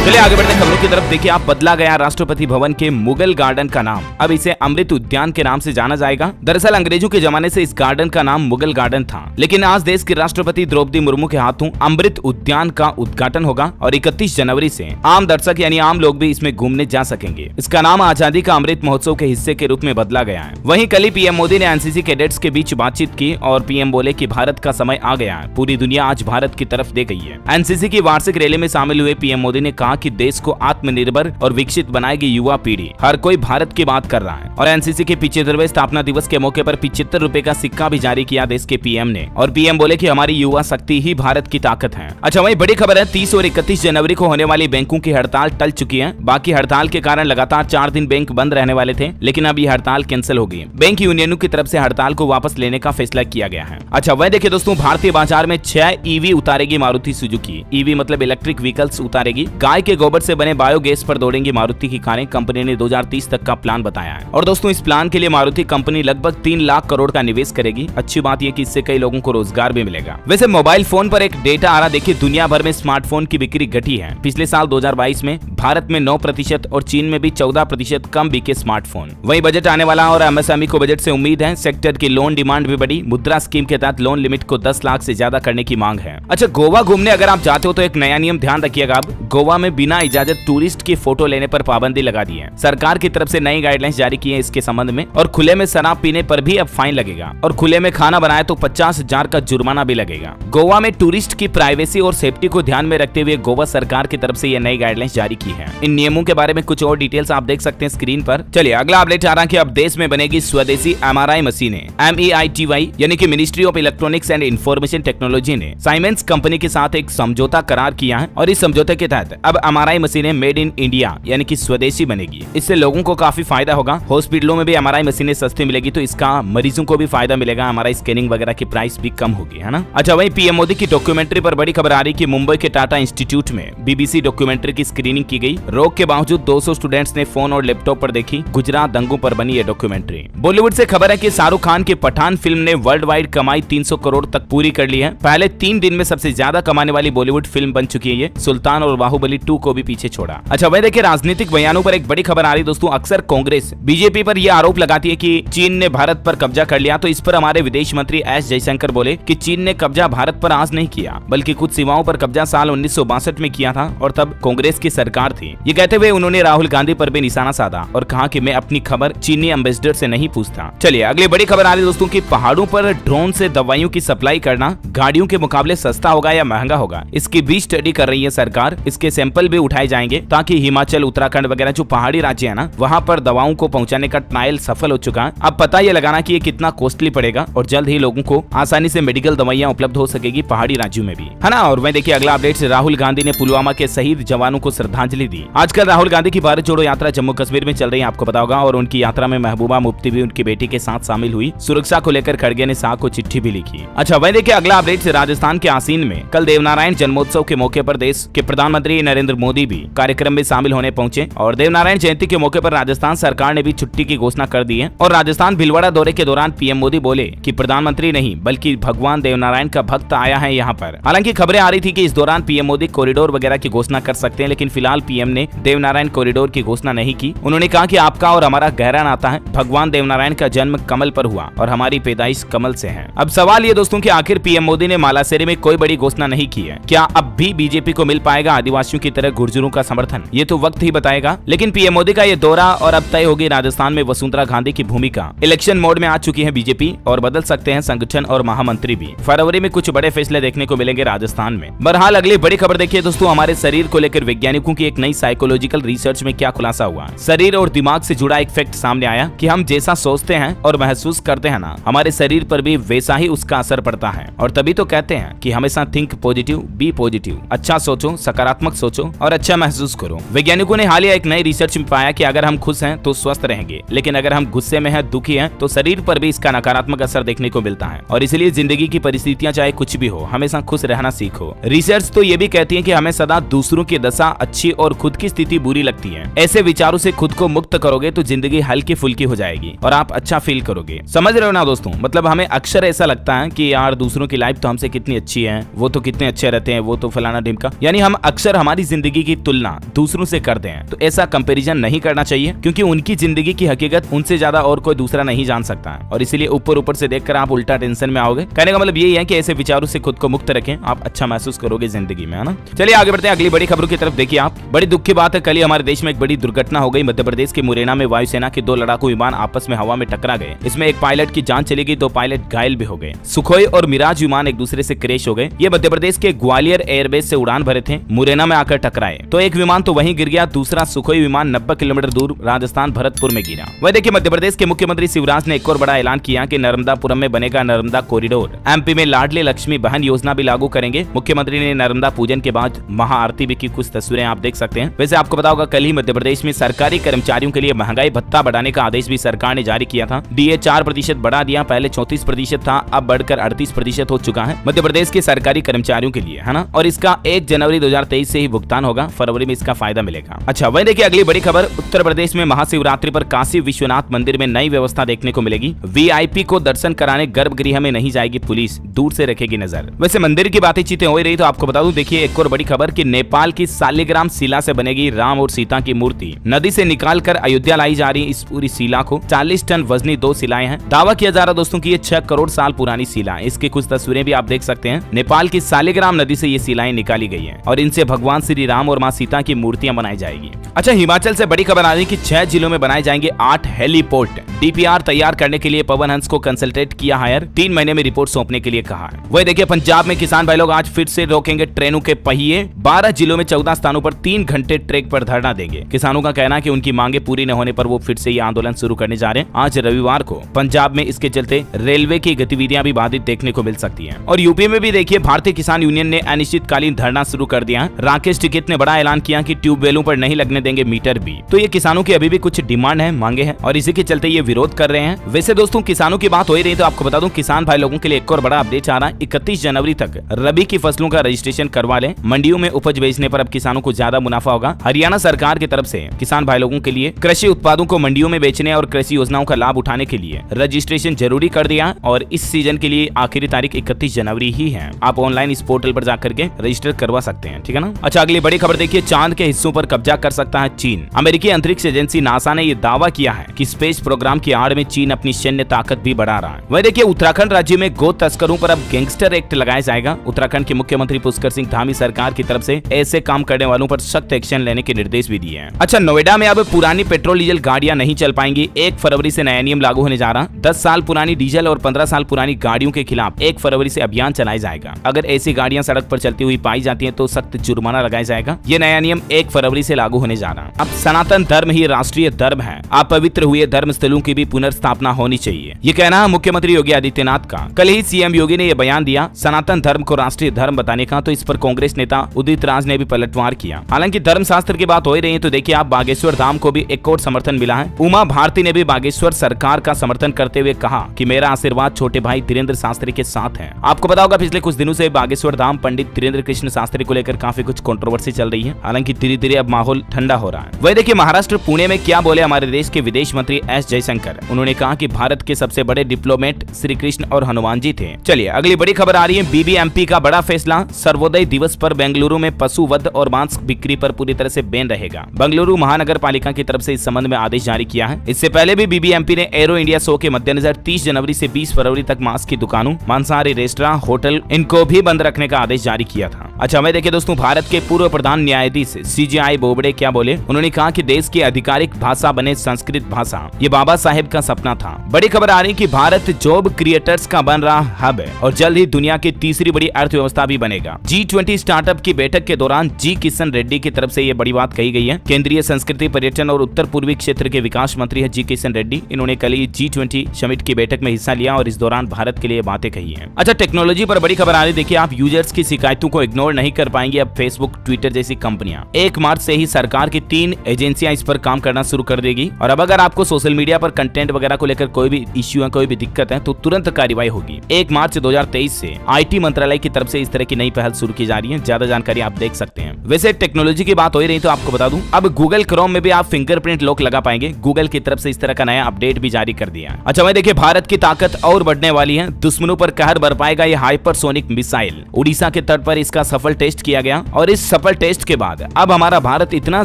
चलिए आगे बढ़ते खबरों की तरफ। देखिए आप, बदला गया राष्ट्रपति भवन के मुगल गार्डन का नाम, अब इसे अमृत उद्यान के नाम से जाना जाएगा। दरअसल अंग्रेजों के जमाने से इस गार्डन का नाम मुगल गार्डन था, लेकिन आज देश की राष्ट्रपति द्रौपदी मुर्मू के हाथों अमृत उद्यान का उद्घाटन होगा और 31 जनवरी से आम दर्शक यानी आम लोग भी इसमें घूमने जा सकेंगे। इसका नाम आजादी का अमृत महोत्सव के हिस्से के रूप में बदला गया है। वहीं कल ही पीएम मोदी ने एनसीसी कैडेट्स के बीच बातचीत की और पीएम बोले कि भारत का समय आ गया है, पूरी दुनिया आज भारत की तरफ देख गई है। एनसीसी की वार्षिक रैली में शामिल हुए पीएम मोदी ने कहा कि देश को आत्मनिर्भर और विकसित बनाएगी युवा पीढ़ी। हर कोई भारत की बात कर रहा है। और एनसीसी के 75वें स्थापना दिवस के मौके पर 75 रुपए का सिक्का भी जारी किया देश के पीएम ने, और पीएम बोले कि हमारी युवा शक्ति ही भारत की ताकत है। अच्छा, वही बड़ी खबर है, 30 और 31 जनवरी को होने वाली बैंकों की हड़ताल टल चुकी है। बाकी हड़ताल के कारण लगातार 4 दिन बैंक बंद रहने वाले थे, लेकिन अब ये हड़ताल कैंसिल हो गई। बैंक यूनियनों की तरफ से हड़ताल को वापस लेने का फैसला किया गया है। अच्छा, वह देखिए दोस्तों, भारतीय बाजार में 6 ईवी उतारेगी मारुति सुजुकी। ईवी मतलब इलेक्ट्रिक व्हीकल्स उतारेगी। गाय के गोबर से बने बायोगैस पर दौड़ेंगी मारुति की कारें। कंपनी ने 2030 तक का प्लान बताया है। और दोस्तों, इस प्लान के लिए मारुति कंपनी लगभग 3 लाख करोड़ का निवेश करेगी। अच्छी बात यह कि इससे कई लोगों को रोजगार भी मिलेगा। वैसे मोबाइल फोन पर एक डेटा आ रहा, देखिए दुनिया भर में स्मार्टफोन की बिक्री घटी है। पिछले साल 2022 में भारत में 9% और चीन में भी 14% कम बिके स्मार्टफोन। वही बजट आने वाला और एमएसएमई को बजट से उम्मीद है। सेक्टर की लोन डिमांड भी बढ़ी। मुद्रा स्कीम के तहत लोन लिमिट को 10 लाख से ज्यादा करने की मांग है। अच्छा, गोवा घूमने अगर आप जाते हो तो एक नया नियम ध्यान रखिएगा। अब गोवा में बिना इजाजत टूरिस्ट की फोटो लेने पर पाबंदी लगा दी है। सरकार की तरफ से नई गाइडलाइंस जारी की है इसके संबंध में। और खुले में शराब पीने पर भी अब फाइन लगेगा, और खुले में खाना बनाए तो 50,000 का जुर्माना भी लगेगा। गोवा में टूरिस्ट की प्राइवेसी और सेफ्टी को ध्यान में रखते हुए गोवा सरकार की तरफ से ये नई गाइडलाइंस जारी की है। इन नियमों के बारे में कुछ और डिटेल्स आप देख सकते हैं स्क्रीन पर। चलिए अगला अपडेट आ रहा है कि अब देश में बनेगी स्वदेशी एमआरआई मशीनें। MEITY यानी कि ministry of electronics and information technology ने साइमेंस कंपनी के साथ एक समझौता करार किया है, और इस समझौते के तहत अब एमआरआई मशीनें मेड इन इंडिया यानी कि स्वदेशी बनेगी। इससे लोगों को काफी फायदा होगा। हॉस्पिटलों में भी एमआरआई मशीनें सस्ती मिलेगी, तो इसका मरीजों को भी फायदा मिलेगा। एमआरआई स्कैनिंग वगैरह की प्राइस भी कम होगी, है ना। अच्छा, वहीं पीएम मोदी की डॉक्यूमेंट्री पर बड़ी खबर आ रही कि मुंबई के टाटा इंस्टीट्यूट में बीबीसी डॉक्यूमेंट्री की स्क्रीनिंग की गई। रोक के बावजूद 200 स्टूडेंट्स ने फोन और लैपटॉप पर देखी गुजरात दंगों पर बनी है डॉक्यूमेंट्री। बॉलीवुड से खबर है कि शाहरुख खान की पठान फिल्म ने वर्ल्ड वाइड कमाई 300 करोड़ तक पूरी कर ली है। पहले 3 दिन में सबसे ज्यादा कमाने वाली बॉलीवुड फिल्म बन चुकी है ये। सुल्तान और बाहुबली 2 को भी पीछे छोड़ा। अच्छा, वह देखिए राजनीतिक बयानों पर एक बड़ी खबर आ रही दोस्तों। अक्सर कांग्रेस बीजेपी पर यह आरोप लगाती है कि चीन ने भारत पर कब्जा कर लिया, तो इस पर हमारे विदेश मंत्री एस जयशंकर बोले कि चीन ने कब्जा भारत पर आज नहीं किया, बल्कि कुछ सीमाओं पर कब्जा साल 1962 में किया था, और तब कांग्रेस की सरकार थी। ये कहते हुए उन्होंने राहुल गांधी पर भी निशाना साधा और कहा कि मैं अपनी खबर चीनी एम्बेसडर से नहीं पूछता। चलिए अगली बड़ी खबर आ रही दोस्तों की पहाड़ों पर ड्रोन से दवाइयों की सप्लाई करना गाड़ियों के मुकाबले सस्ता होगा या महंगा होगा, इसकी भी स्टडी कर रही है सरकार। इसके सैंपल भी उठाए जाएंगे ताकि हिमाचल, उत्तराखंड वगैरह जो पहाड़ी राज्य है ना, वहाँ पर दवाओं को पहुँचाने का ट्रायल सफल हो चुका है। अब पता ये लगाना कि ये कितना कॉस्टली पड़ेगा, और जल्द ही लोगों को आसानी से मेडिकल दवाइयाँ उपलब्ध हो सकेगी पहाड़ी राज्यों में भी, है ना। और वह देखिए अगला अपडेट, राहुल गांधी ने पुलवामा के शहीद जवानों को श्रद्धांजलि दी। आजकल राहुल गांधी की भारत जोड़ो यात्रा जम्मू कश्मीर में चल रही है, आपको पता होगा, और उनकी यात्रा में महबूबा मुफ्ती भी उनकी बेटी के साथ शामिल हुई। सुरक्षा को लेकर खड़गे ने शाह को चिट्ठी भी लिखी। अच्छा, वह देखिए अगला अपडेट, राजस्थान के आसीन में कल देवनारायण जन्मोत्सव के मौके पर देश के प्रधानमंत्री नरेंद्र मोदी भी कार्यक्रम में शामिल होने पहुंचे, और देवनारायण जयंती के मौके पर राजस्थान सरकार ने भी छुट्टी की घोषणा कर दी है। और राजस्थान भीलवाड़ा दौरे के दौरान पीएम मोदी बोले कि प्रधानमंत्री नहीं बल्कि भगवान देवनारायण का भक्त आया है यहाँ पर। हालांकि खबरें आ रही थी कि इस दौरान पीएम मोदी कॉरिडोर वगैरह की घोषणा कर सकते हैं, लेकिन फिलहाल पीएम ने देवनारायण कॉरिडोर की घोषणा नहीं की। उन्होंने कहा कि आपका और हमारा गहरा नाता है। भगवान देवनारायण का जन्म कमल पर हुआ और हमारी पैदाइश कमल से है। अब सवाल ये दोस्तों कि आखिर पीएम मोदी ने मालासेरी में कोई बड़ी घोषणा नहीं की है। क्या अब भी बीजेपी को मिल पाएगा आदिवासियों की तरह गुर्जरों का समर्थन? ये तो वक्त ही बताएगा। लेकिन पीएम मोदी का ये दौरा और अब तय होगी राजस्थान में वसुंधरा गांधी की भूमिका। इलेक्शन मोड में आ चुकी है बीजेपी, और बदल सकते हैं संगठन और महामंत्री भी। फरवरी में कुछ बड़े फैसले देखने को मिलेंगे राजस्थान में। बहरहाल अगली बड़ी खबर देखिए दोस्तों, हमारे शरीर को लेकर वैज्ञानिकों की एक नई साइकोलॉजिकल रिसर्च में क्या खुलासा हुआ। शरीर और दिमाग से जुड़ा एक फैक्ट सामने आया कि हम जैसा सोचते हैं और महसूस करते हैं ना, हमारे शरीर पर भी वैसा ही उसका असर पड़ता है। और तभी तो कहते हैं कि हमेशा थिंक पॉजिटिव, बी पॉजिटिव। अच्छा सोचो, सकारात्मक सोचो और अच्छा महसूस करो। वैज्ञानिकों ने हालिया एक नई रिसर्च में पाया कि अगर हम खुश हैं तो स्वस्थ रहेंगे, लेकिन अगर हम गुस्से में हैं, दुखी हैं, तो शरीर पर भी इसका नकारात्मक असर देखने को मिलता है। और इसलिए जिंदगी की परिस्थितियां चाहे कुछ भी हो, हमेशा खुश रहना सीखो। रिसर्च तो ये भी कहती है कि हमें सदा दूसरों की दशा अच्छी और खुद की स्थिति बुरी लगती है। ऐसे विचारों से खुद को मुक्त करोगे तो जिंदगी हल्की फुल्की हो जाएगी और आप अच्छा फील करोगे। समझ रहे हो ना दोस्तों? मतलब हमें अक्सर ऐसा लगता है कि यार दूसरों की लाइफ तो हमसे कितनी अच्छी है, वो तो कितने अच्छे रहते हैं, वो तो फलाना ढिमका, यानी हम अक्सर हमारी जिंदगी की तुलना दूसरों से करते हैं तो ऐसा कंपैरिजन नहीं करना चाहिए, क्योंकि उनकी जिंदगी की हकीकत उनसे ज्यादा और कोई दूसरा नहीं जान सकता है। और इसीलिए ऊपर ऊपर से देखकर आप उल्टा टेंशन में आओगे। कहने का मतलब यही है कि ऐसे विचारों से खुद को मुक्त रखें, आप अच्छा महसूस करोगे जिंदगी में, है ना। चलिए आगे बढ़ते हैं अगली बड़ी खबरों की तरफ। देखिए आप, बड़ी दुख की बात है, कल ही हमारे देश में एक बड़ी दुर्घटना हो गई। मध्य प्रदेश के मुरैना में वायुसेना के 2 लड़ाकू विमान आपस में हवा में टकरा गए। इसमें एक पायलट की जान चली गई, 2 पायलट घायल भी हो गए। सुखोई और मिराज विमान एक दूसरे से क्रैश हो गए। ये मध्य प्रदेश के ग्वालियर एयरबेस से उड़ान भरे थे, मुरैना में आकर टकराए तो एक विमान तो वहीं गिर गया, दूसरा सुखोई विमान 90 किलोमीटर दूर राजस्थान भरतपुर में गिरा। वह देखिए, मध्य प्रदेश के मुख्यमंत्री शिवराज ने एक और बड़ा ऐलान किया कि नर्मदापुरम में बनेगा नर्मदा कॉरिडोर। एमपी में लाडली लक्ष्मी बहन योजना भी लागू करेंगे। मुख्यमंत्री ने नर्मदा पूजन के बाद महाआरती भी की, कुछ तस्वीरें आप देख सकते हैं। वैसे आपको पता होगा, कल ही मध्य प्रदेश में सरकारी कर्मचारियों के लिए महंगाई भत्ता बढ़ाने का आदेश भी सरकार ने जारी किया था। डीए 4% बढ़ा दिया, पहले 34% था, अब बढ़कर 38% हो चुका है मध्य प्रदेश के सरकारी कर्मचारियों के लिए, है ना। और इसका 1 जनवरी 2023 से ही भुगतान होगा, फरवरी में इसका फायदा मिलेगा। अच्छा, वही देखिए अगली बड़ी खबर, उत्तर प्रदेश में महाशिवरात्रि पर काशी विश्वनाथ मंदिर में नई व्यवस्था देखने को मिलेगी। वीआईपी को दर्शन कराने गर्भगृह में नहीं जाएगी पुलिस, दूर से रखेगी नजर। वैसे मंदिर की बातें हो रही तो आपको बता दूं, देखिए एक और बड़ी खबर कि नेपाल की शालिग्राम शिला से बनेगी राम और सीता की मूर्ति। नदी से निकाल कर अयोध्या लाई जा रही इस पूरी शिला को 40 टन वजनी 2 शिलाएं हैं। दावा किया जा रहा दोस्तों की ये 6 करोड़ साल पुरानी शिला है। इसकी कुछ तस्वीरें भी आप देख सकते हैं। नेपाल की शालिग्राम नदी से ये शिलाएं निकाली गई हैं और इनसे भगवान श्री राम और माँ सीता की मूर्तियां बनाई जाएगी। अच्छा, हिमाचल से बड़ी खबर आ रही कि 6 जिलों में बनाए जाएंगे 8 हेलीपोर्ट। डीपीआर तैयार करने के लिए पवन हंस को कंसल्टेट किया हायर, 3 महीने में रिपोर्ट सौंपने के लिए कहा है। वही देखिए, पंजाब में किसान भाई लोग आज फिर से रोकेंगे ट्रेनों के पहिए। 12 जिलों में 14 स्थानों पर 3 घंटे ट्रैक पर धरना देंगे। किसानों का कहना है कि उनकी मांगे पूरी न होने पर वो फिर से ये आंदोलन शुरू करने जा रहे हैं आज रविवार को पंजाब में। इसके चलते रेलवे की गतिविधियां भी बाधित देखने को मिल सकती हैं। और यूपी में भी देखिए, भारतीय किसान यूनियन ने अनिश्चितकालीन धरना शुरू कर दिया है। राकेश टिकैत ने बड़ा ऐलान किया कि ट्यूबवेलों पर नहीं लगने देंगे मीटर भी। तो ये किसानों की अभी भी कुछ डिमांड है, मांगे हैं और इसी के चलते ये विरोध कर रहे हैं। वैसे दोस्तों, किसानों की बात हो ही रही तो आपको बता दूं, किसान भाई लोगों के लिए एक और बड़ा अपडेट आ रहा है। 31 जनवरी तक रबी की फसलों का रजिस्ट्रेशन करवा लें। मंडियों में उपज बेचने पर अब किसानों को ज्यादा मुनाफा होगा। हरियाणा सरकार की तरफ से किसान भाई लोगों के लिए कृषि उत्पादों को मंडियों में बेचने और कृषि योजनाओं का लाभ उठाने के लिए रजिस्ट्रेशन जरूरी कर दिया और इस सीजन के लिए आखिरी तारीख 31 जनवरी ही है। आप ऑनलाइन इस पोर्टल पर जाकर के रजिस्टर करवा सकते हैं, ठीक है ना। अच्छा, अगली बड़ी खबर देखिए, चांद के हिस्सों पर कब्जा कर सकता है चीन। अमेरिकी अंतरिक्ष एजेंसी नासा ने यह दावा किया है कि स्पेस प्रोग्राम की आड़ में चीन अपनी सैन्य ताकत भी बढ़ा रहा है। वही देखिए, उत्तराखंड राज्य में गो तस्करों पर अब गैंगस्टर एक्ट लगाया जाएगा। उत्तराखंड के मुख्यमंत्री पुष्कर सिंह धामी सरकार की तरफ से ऐसे काम करने वालों पर सख्त एक्शन लेने के निर्देश भी दिए हैं। अच्छा, नोएडा में अब पुरानी पेट्रोल डीजल गाड़ियां नहीं चल पाएंगी। 1 फरवरी से नया नियम लागू होने जा रहा। 10 साल पुरानी डीजल और 15 साल पुरानी गाड़ियों के खिलाफ 1 फरवरी से अभियान चलाया जाएगा। अगर ऐसी गाड़ियां सड़क पर चलती हुई पाई जाती हैं तो सख्त जुर्माना लगाया जाएगा। ये नया नियम 1 फरवरी से लागू होने जा रहा। अब सनातन धर्म ही राष्ट्रीय धर्म है। अपवित्र हुए धर्म स्थलों की भी पुनर्स्थापना होनी चाहिए, ये कहना है मुख्यमंत्री योगी आदित्यनाथ का। कल ही सीएम योगी ने यह बयान दिया सनातन धर्म को राष्ट्रीय धर्म बताने का, तो इस पर कांग्रेस नेता उदित राज ने भी पलटवार किया। हालांकि धर्मशास्त्र की बात हो ही रही है तो देखिए आप, बागेश्वर धाम को भी एक और समर्थन मिला है। उमा भारती ने भी बागेश्वर सरकार का समर्थन करते हुए कहा कि मेरा आशीर्वाद छोटे भाई धीरेन्द्र शास्त्री के साथ है। आपको पता होगा, पिछले कुछ दिनों से बागेश्वर धाम पंडित धीरेन्द्र कृष्ण शास्त्री को लेकर काफी कुछ कंट्रोवर्सी चल रही है। हालांकि धीरे धीरे अब माहौल ठंडा हो रहा है। वही देखिए, महाराष्ट्र पुणे में क्या बोले हमारे देश के विदेश मंत्री एस जयशंकर। उन्होंने कहा कि भारत के सबसे बड़े डिप्लोमेट श्री कृष्ण और हनुमान जी थे। चलिए अगली बड़ी खबर आ रही है, बीबीएमपी का बड़ा फैसला। सर्वोदय दिवस पर बेंगलुरु में पशु वध और मांस बिक्री पर पूरी तरह से बैन रहेगा। बेंगलुरु महानगर पालिका की तरफ से इस संबंध में आदेश जारी किया है। इससे पहले भी बीबीएमपी ने एरो इंडिया शो के मद्देनजर 30 जनवरी से 20 फरवरी तक मांस की दुकानों, मांसाहारी रेस्टोरेंट, होटल इनको भी बंद रखने का आदेश जारी किया था। अच्छा, मैं देखिए दोस्तों, भारत के पूर्व प्रधान न्यायाधीश CJI बोबडे क्या बोले। उन्होंने कहा कि देश की आधिकारिक भाषा बने संस्कृत भाषा, ये बाबा साहेब का सपना था। बड़ी खबर आ रही कि भारत जॉब क्रिएटर्स का बन रहा हब है और जल्द ही दुनिया की तीसरी बड़ी अर्थव्यवस्था भी बनेगा। G20 स्टार्टअप की बैठक के दौरान जी किशन रेड्डी की तरफ से ये बड़ी बात कही गई है। केंद्रीय संस्कृति, पर्यटन और उत्तर पूर्वी क्षेत्र के विकास मंत्री है जी किशन रेड्डी। इन्होंने कल ही G20 समिट की बैठक में हिस्सा लिया और इस दौरान भारत के लिए बातें कही है। अच्छा, टेक्नोलॉजी पर बड़ी खबर आ रही, देखिए आप, यूजर्स की शिकायतों को इग्नोर नहीं कर पाएंगे अब फेसबुक, ट्विटर जैसी कंपनियां। 1 मार्च से ही सरकार की 3 एजेंसियां इस पर काम करना शुरू कर देगी और अब अगर आपको सोशल मीडिया पर कंटेंट वगैरह को लेकर कोई भी इश्यू है, कोई भी दिक्कत है तो तुरंत कार्रवाई होगी। 1 मार्च 2023 से IT मंत्रालय की तरफ से इस तरह की नई पहल शुरू की जा रही है। ज्यादा जानकारी आप देख सकते हैं। वैसे टेक्नोलॉजी की बात हो ही रही तो आपको बता दूं, अब गूगल क्रोम में भी आप फिंगरप्रिंट लॉक लगा पाएंगे। गूगल की तरफ से इस तरह का नया अपडेट भी जारी कर दिया है। अच्छा, मैं देखिए, भारत की ताकत और बढ़ने वाली है। दुश्मनों पर कहर बरपाएगा ये हाइपरसोनिक मिसाइल। उड़ीसा के तट पर इसका सफल टेस्ट किया गया और इस सफल टेस्ट के बाद अब हमारा भारत इतना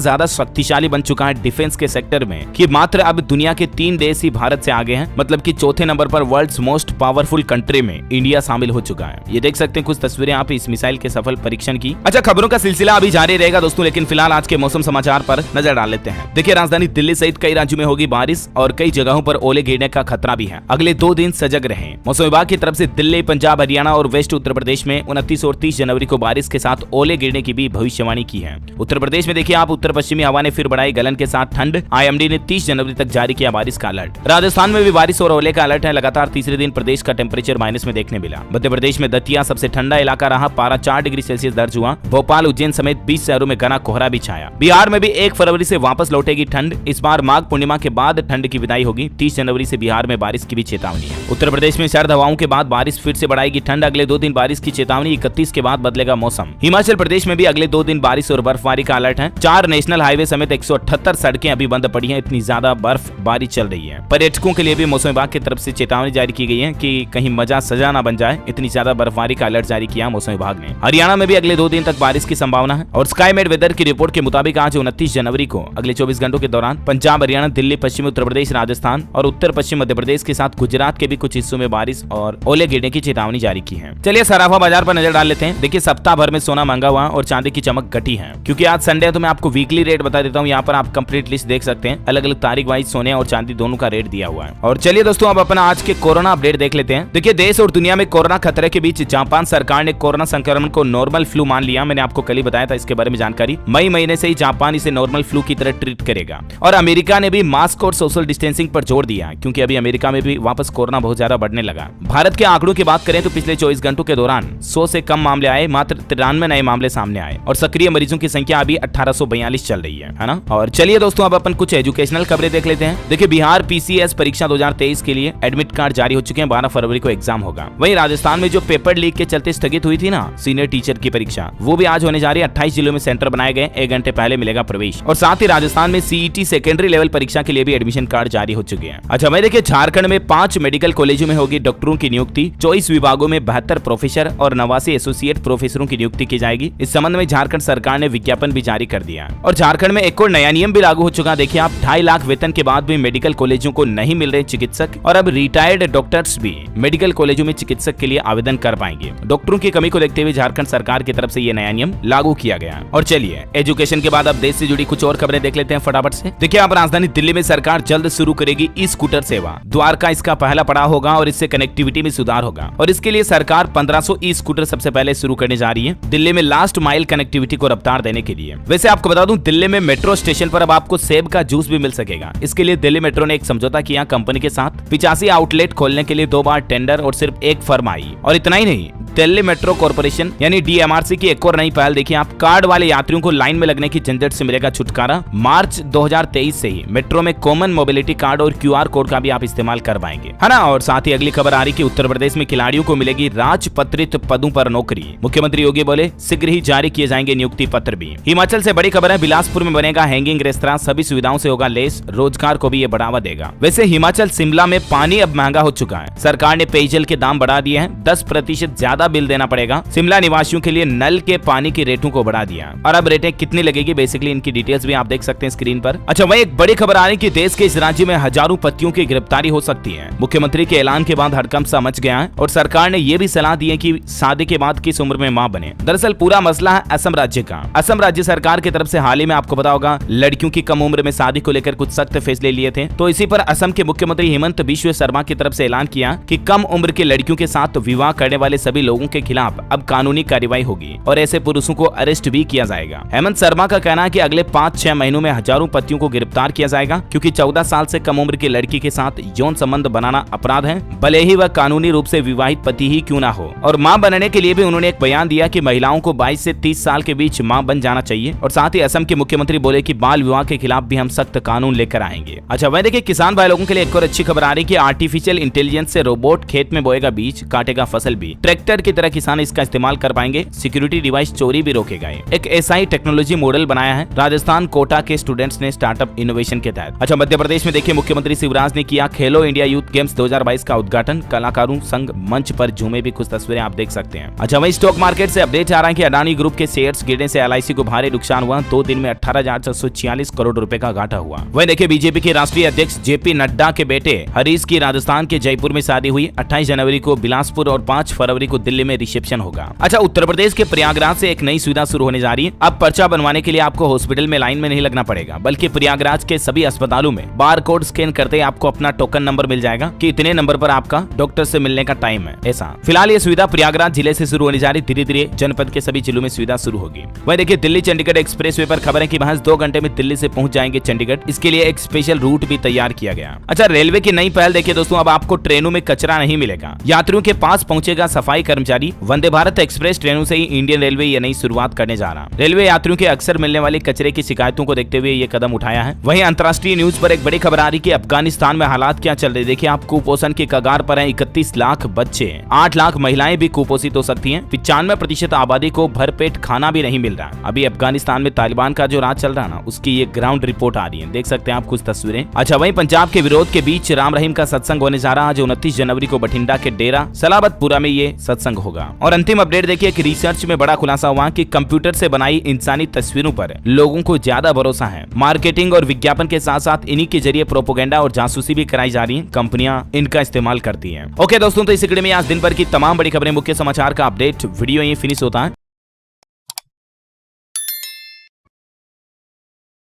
ज्यादा शक्तिशाली बन चुका है डिफेंस के सेक्टर में कि मात्र अब दुनिया के 3 देश ही भारत से आगे हैं। मतलब कि चौथे नंबर पर वर्ल्ड्स मोस्ट पावरफुल कंट्री में इंडिया शामिल हो चुका है। ये देख सकते हैं कुछ तस्वीरें आप इस मिसाइल के सफल परीक्षण की। अच्छा, खबरों का सिलसिला अभी जारी रहेगा दोस्तों, लेकिन फिलहाल आज के मौसम समाचार पर नजर डाल लेते हैं। देखिए, राजधानी दिल्ली सहित कई राज्यों में होगी बारिश और कई जगहों पर ओले गिरने का खतरा भी है। अगले 2 दिन सजग रहें। मौसम विभाग की तरफ से दिल्ली, पंजाब, हरियाणा और वेस्ट उत्तर प्रदेश में 29 और 30 जनवरी को बारिश के साथ ओले गिरने की भी भविष्यवाणी की है। उत्तर प्रदेश में देखिए आप, उत्तर पश्चिमी हवा ने फिर बढ़ाई गलन के साथ ठंड। IMD ने 30 जनवरी तक जारी किया बारिश का अलर्ट। राजस्थान में भी बारिश और ओले का अलर्ट है। लगातार तीसरे दिन प्रदेश का टेम्परेचर माइनस में देखने मिला। मध्य प्रदेश में दतिया सबसे ठंडा इलाका रहा, पारा 4 डिग्री सेल्सियस दर्ज हुआ। भोपाल, उज्जैन समेत 20 शहरों में घना कोहरा भी छाया। बिहार में भी 1 फरवरी से वापस लौटेगी ठंड। इस बार माघ पूर्णिमा के बाद ठंड की विदाई होगी। 30 जनवरी से बिहार में बारिश की भी चेतावनी है। उत्तर प्रदेश में सर्द हवाओं के बाद बारिश फिर से बढ़ाएगी ठंड। अगले 2 दिन बारिश की चेतावनी। 31 के बाद बदलेगा मौसम। हिमाचल प्रदेश में भी अगले 2 दिन बारिश और बर्फबारी का अलर्ट है। 4 नेशनल हाईवे समेत 178 सड़कें अभी बंद पड़ी हैं, इतनी ज्यादा बर्फबारी चल रही है। पर्यटकों के लिए भी मौसम विभाग की तरफ से चेतावनी जारी की गई है कि कहीं मजा सजा ना बन जाए, इतनी ज्यादा बर्फबारी का अलर्ट जारी किया मौसम विभाग ने। हरियाणा में भी अगले 2 दिन तक बारिश की संभावना है और स्काईमेट वेदर की रिपोर्ट के मुताबिक आज 29 जनवरी को अगले 24 घंटों के दौरान पंजाब, हरियाणा, दिल्ली, पश्चिमी उत्तर प्रदेश, राजस्थान और उत्तर पश्चिम मध्य प्रदेश के साथ गुजरात के भी कुछ हिस्सों में बारिश और ओले गिरने की चेतावनी जारी की है। चलिए सराफा बाजार पर नजर डाल लेते हैं। देखिए, सप्ताह भर में सोना महंगा हुआ और चांदी की चमक घटी है। क्योंकि आज संडे है तो मैं आपको वीकली रेट बता देता हूँ। यहाँ पर आप कंप्लीट लिस्ट देख सकते हैं। अलग अलग तारीख वाइज सोने और चांदी दोनों का रेट दिया हुआ है। और चलिए दोस्तों, अब अपना आज के कोरोना अपडेट देख लेते हैं। देखिए, देश और दुनिया में कोरोना खतरे के बीच जापान सरकार ने कोरोना संक्रमण को नॉर्मल फ्लू मान लिया। मैंने आपको कल ही बताया था इसके बारे में जानकारी। मई महीने से ही जापान इसे नॉर्मल फ्लू की तरह ट्रीट करेगा। और अमेरिका ने भी मास्क और सोशल डिस्टेंसिंग पर जोर दिया, क्योंकि अभी अमेरिका में भी वापस कोरोना बहुत ज्यादा बढ़ने लगा। भारत के आंकड़ों की बात करें तो पिछले 24 घंटों के दौरान 100 से कम मामले आए, मात्र 93 नए मामले सामने आए और सक्रिय मरीजों की संख्या अभी 1842 चल रही है ना। और चलिए दोस्तों, अब अपन कुछ एजुकेशनल खबरें देख लेते हैं। देखिए, बिहार PCS परीक्षा 2023 के लिए एडमिट कार्ड जारी हो चुके हैं। 12 फरवरी को एग्जाम होगा। वहीं राजस्थान में जो पेपर लीक के चलते स्थगित हुई थी ना सीनियर टीचर की परीक्षा, वो भी आज होने जा रही है। 28 जिलों में सेंटर बनाए गए। 1 घंटे पहले मिलेगा प्रवेश। और साथ ही राजस्थान में CET सेकेंडरी लेवल परीक्षा के लिए भी एडमिशन कार्ड जारी हो चुके हैं। अच्छा, मैं देखिए, झारखंड में 5 मेडिकल कॉलेजों में होगी डॉक्टरों की नियुक्ति। 24 विभागों में 72 प्रोफेसर और 89 एसोसिएट प्रोफेसरों की नियुक्ति की जाएगी। इस संबंध में झारखंड सरकार ने विज्ञापन भी जारी कर दिया। और झारखंड में एक और नया नियम भी लागू हो चुका। देखिए आप, 2.5 लाख वेतन के बाद भी मेडिकल कॉलेजों को नहीं मिल रहे चिकित्सक और अब रिटायर्ड डॉक्टर्स भी मेडिकल कॉलेजों में चिकित्सक के लिए आवेदन कर पाएंगे। डॉक्टरों की कमी को देखते हुए झारखंड सरकार की तरफ से ये नया नियम लागू किया गया। और चलिए, एजुकेशन के बाद अब देश से जुड़ी कुछ और खबरें देख लेते हैं फटाफट से। देखिए, अब राजधानी दिल्ली में सरकार जल्द शुरू करेगी ई स्कूटर सेवा। द्वारका इसका पहला पड़ाव होगा और इससे कनेक्टिविटी में सुधार होगा। और इसके लिए सरकार 1500 ई स्कूटर सबसे पहले शुरू करने जा रही है, दिल्ली में लास्ट माइल कनेक्टिविटी को रफ्तार देने के लिए। वैसे आपको बता दूं, दिल्ली में मेट्रो स्टेशन पर अब आपको सेब का जूस भी मिल सकेगा। इसके लिए दिल्ली मेट्रो ने एक समझौता किया कंपनी के साथ। 85 आउटलेट खोलने के लिए 2 बार टेंडर और सिर्फ 1 फर्म आई। और इतना ही नहीं, दिल्ली मेट्रो कॉर्पोरेशन यानी DMRC की एक और नई पहल देखिए आप, कार्ड वाले यात्रियों को लाइन में लगने की झंझट से मिलेगा छुटकारा। मार्च 2023 से ही मेट्रो में कॉमन मोबिलिटी कार्ड और QR कोड का भी आप इस्तेमाल कर पाएंगे, है ना। और साथ ही अगली खबर आ रही कि उत्तर प्रदेश में खिलाड़ियों को मिलेगी राजपत्रित पदों पर नौकरी। मुख्यमंत्री योगी बोले शीघ्र ही जारी किए जाएंगे नियुक्ति पत्र भी। हिमाचल से बड़ी खबर है, बिलासपुर में बनेगा हैंगिंग रेस्तरां, सभी सुविधाओं से होगा लेस, रोजगार को भी ये बढ़ावा देगा। वैसे हिमाचल शिमला में पानी अब महंगा हो चुका है। सरकार ने पेयजल के दाम बढ़ा दिए हैं। 10% ज्यादा बिल देना पड़ेगा। शिमला निवासियों के लिए नल के पानी की रेटों को बढ़ा दिया। और अब रेटें कितनी लगेगी, बेसिकली इनकी डिटेल्स भी आप देख सकते हैं स्क्रीन पर। अच्छा, वही एक बड़ी खबर आ रही कि देश के इस राज्य में हजारों पतियों की गिरफ्तारी हो सकती है। मुख्यमंत्री के ऐलान के बाद हड़कंप सा मच गया है और सरकार ने यह भी सलाह दी है कि शादी के बाद किस उम्र में मां बने। दरअसल पूरा मसला है असम राज्य का। असम राज्य सरकार की तरफ से हाल ही में आपको पता होगा लड़कियों की कम उम्र में शादी को लेकर कुछ सख्त फैसले लिए थे। तो इसी पर असम के मुख्यमंत्री हेमंत बिश्व शर्मा की तरफ से ऐलान किया कि कम उम्र की लड़कियों के साथ विवाह करने वाले सभी लोगों के खिलाफ अब कानूनी कार्रवाई होगी और ऐसे पुरुषों को अरेस्ट भी किया जाएगा। हेमंत शर्मा का कहना है कि अगले 5-6 महीनों में हजारों पतियों को गिरफ्तार किया जाएगा, क्योंकि 14 साल से कम उम्र की लड़की के साथ यौन संबंध बनाना अपराध है, भले ही वह कानूनी रूप से विवाहित पति ही क्यों ना हो। और मां बनने के लिए भी उन्होंने एक बयान दिया कि महिलाओं को 22 से 30 साल के बीच मां बन जाना चाहिए। और साथ ही असम के मुख्यमंत्री बोले कि बाल विवाह के खिलाफ भी हम सख्त कानून लेकर आएंगे। अच्छा, वह देखिए किसान भाई लोगों के लिए एक और अच्छी खबर आ रही है कि आर्टिफिशियल इंटेलिजेंस से रोबोट खेत में बोएगा बीज, काटेगा फसल भी। ट्रैक्टर टिकट की तरह किसान इसका इस्तेमाल कर पाएंगे। सिक्योरिटी डिवाइस चोरी भी रोके गए। एक एसआई टेक्नोलॉजी मॉडल बनाया है राजस्थान कोटा के स्टूडेंट्स ने स्टार्टअप इनोवेशन के तहत। अच्छा, मध्य प्रदेश में देखिए मुख्यमंत्री शिवराज ने किया खेलो इंडिया यूथ गेम्स 2022 का उद्घाटन। कलाकारों संग मंच पर झूमे भी कुछ तस्वीरें आप देख सकते हैं। अच्छा, वही स्टॉक मार्केट से अपडेट आ रहा है कि अडानी ग्रुप के शेयर्स गिरने से एलआईसी को भारी नुकसान हुआ। 2 दिन में 18,646 करोड़ रुपए का घाटा हुआ। वही देखिए बीजेपी के राष्ट्रीय अध्यक्ष जेपी नड्डा के बेटे हरीश की राजस्थान के जयपुर में शादी हुई। 28 जनवरी को बिलासपुर और 5 फरवरी को दिल्ली में रिसेप्शन होगा। अच्छा, उत्तर प्रदेश के प्रयागराज से एक नई सुविधा शुरू होने जा रही है। अब पर्चा बनवाने के लिए आपको हॉस्पिटल में लाइन में नहीं लगना पड़ेगा, बल्कि प्रयागराज के सभी अस्पतालों में बार कोड स्कैन करते ही आपको अपना टोकन नंबर मिल जाएगा कि इतने नंबर पर आपका डॉक्टर से मिलने का टाइम है। ऐसा फिलहाल ये सुविधा प्रयागराज जिले से शुरू होने जा रही। धीरे धीरे जनपद के सभी जिलों में सुविधा शुरू होगी। वही देखिए दिल्ली चंडीगढ़ एक्सप्रेसवे पर खबर है कि महज 2 घंटे में दिल्ली से पहुंच जाएंगे चंडीगढ़। इसके लिए एक स्पेशल रूट भी तैयार किया गया। अच्छा, रेलवे की नई पहल देखिए दोस्तों, अब आपको ट्रेनों में कचरा नहीं मिलेगा। यात्रियों के पास पहुंचेगा सफाई कर्मचारी। वंदे भारत एक्सप्रेस ट्रेनों से ही इंडियन रेलवे ये नई शुरुआत करने जा रहा। रेलवे यात्रियों के अक्सर मिलने वाले कचरे की शिकायतों को देखते हुए ये कदम उठाया है। वहीं अंतर्राष्ट्रीय न्यूज पर एक बड़ी खबर आ रही कि अफगानिस्तान में हालात क्या चल रहे। देखिए आप कुपोषण की कगार पर है। 31 लाख बच्चे, 8 लाख महिलाएं भी कुपोषित हो सकती हैं। 95% आबादी को भरपेट खाना भी नहीं मिल रहा। अभी अफगानिस्तान में तालिबान का जो राज चल रहा ना, उसकी ये ग्राउंड रिपोर्ट आ रही है। देख सकते हैं आप कुछ तस्वीरें। अच्छा, वहीं पंजाब के विरोध के बीच राम रहीम का सत्संग होने जा रहा। आज 29 जनवरी को बठिंडा के डेरा सलाबतपुरा में ये सत्संग होगा। और अंतिम अपडेट देखिए कि रिसर्च में बड़ा खुलासा हुआ कि कंप्यूटर से बनाई इंसानी तस्वीरों पर लोगों को ज्यादा भरोसा है। मार्केटिंग और विज्ञापन के साथ साथ इन्हीं के जरिए प्रोपोगेंडा और जासूसी भी कराई जा रही है। कंपनियां इनका इस्तेमाल करती हैं। ओके दोस्तों, तो इस कड़ी में आज दिन भर की तमाम बड़ी खबरें, मुख्य समाचार का अपडेट वीडियो यही फिनिश होता है।